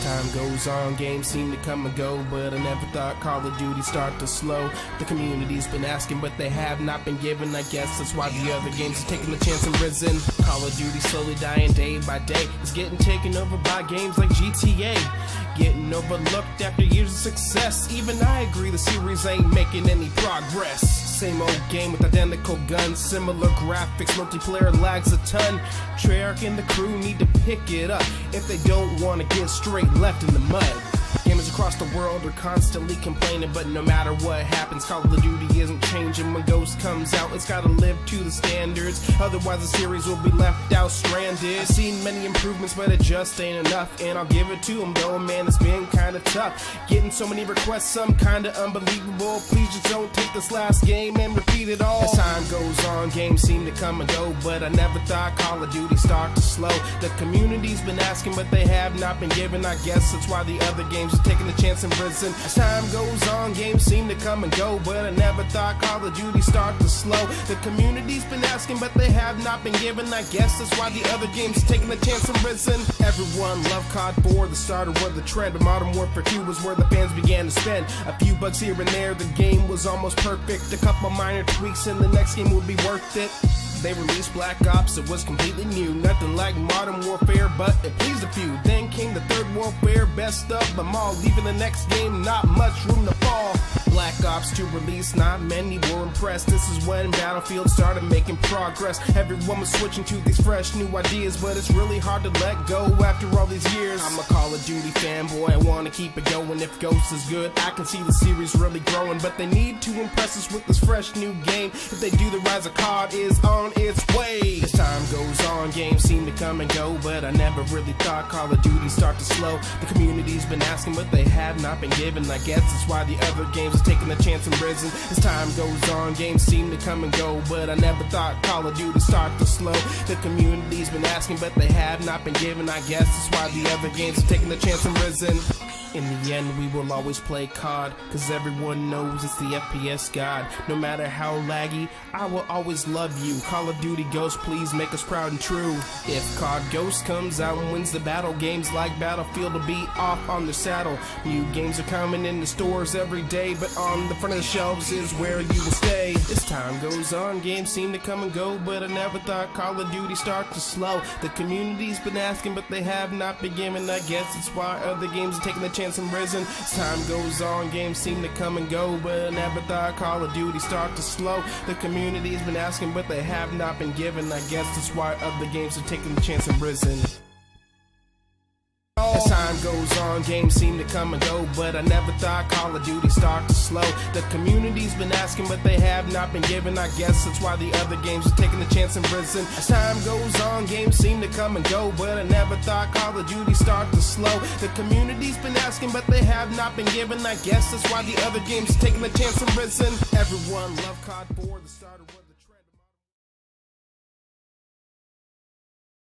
Time goes on, games seem to come and go, but I never thought Call of Duty start to slow. The community's been asking, but they have not been given. I guess that's why the other games are taking the chance and risen. Call of Duty slowly dying day by day. It's getting taken over by games like GTA, getting overlooked after years of success. Even I agree the series ain't making any progress. Same old game with identical guns, similar graphics, multiplayer lags a ton. Treyarch and the crew need to pick it up if they don't want to get straight left in the mud. Gamers across the world are constantly complaining, but no matter what happens, Call of Duty isn't changing. When Ghost comes out, it's gotta live to the standards, otherwise the series will be left out stranded. I've seen many improvements, but it just ain't enough, and I'll give it to them though, man, it's been kinda tough. Getting so many requests, some kinda unbelievable. Please just don't take this last game and repeat it all. As time goes on, games seem to come and go, but I never thought Call of Duty start to slow. The community's been asking, but they have not been given. I guess that's why the other games are taking a chance and risen. As time goes on, games seem to come and go, but I never thought Call of Duty start to slow. The community's been asking, but they have not been given. I guess that's why the other games are taking a chance and risen. Everyone loved COD 4, the starter was the trend, but Modern Warfare 2 was where the fans began to spend. A few bucks here and there, the game was almost perfect. A couple minor tweaks and the next game would be worth it. They released Black Ops, it was completely new. Nothing like Modern Warfare, but it pleased a few. Then came the Third Warfare, best of them all. Leaving the next game, not much room to fall. Black Ops 2 release, not many were impressed. This is when Battlefield started making progress. Everyone was switching to these fresh new ideas, but it's really hard to let go after all these years. I'm a Call of Duty fanboy, I wanna keep it going. If Ghost is good, I can see the series really growing, but they need to impress us with this fresh new game. If they do, the rise of COD is on its way. As time goes on, games seem to come and go, but I never really thought Call of Duty start to slow. The community's been asking, but they have not been given. I guess that's why the other games are taking a chance and risen. As time goes on, games seem to come and go, but I never thought Call of Duty start to slow. The community's been asking, but they have not been given. I guess that's why the other games are taking a chance and risen. In the end, we will always play COD, cause everyone knows it's the FPS god. No matter how laggy, I will always love you. Call of Duty Ghost, please make us proud and true. If COD Ghost comes out and wins the battle, games like Battlefield will be off on the saddle. New games are coming in the stores every day, but on the front of the shelves is where you will stay. As time goes on, games seem to come and go, but I never thought Call of Duty start to slow. The community's been asking, but they have not been given. I guess it's why other games are taking a chance and risen. As time goes on, games seem to come and go, but I never thought Call of Duty start to slow. The community's been asking, but they have not been given. I guess that's why other games are taking the chance and risen. As time goes on, games seem to come and go, but I never thought Call of Duty start to slow. The community's been asking, but they have not been given. I guess that's why the other games are taking a chance and risen. As time goes on, games seem to come and go, but I never thought Call of Duty start to slow. The community's been asking, but they have not been given. I guess that's why the other games are taking a chance and risen. Everyone loved COD 4, the starter was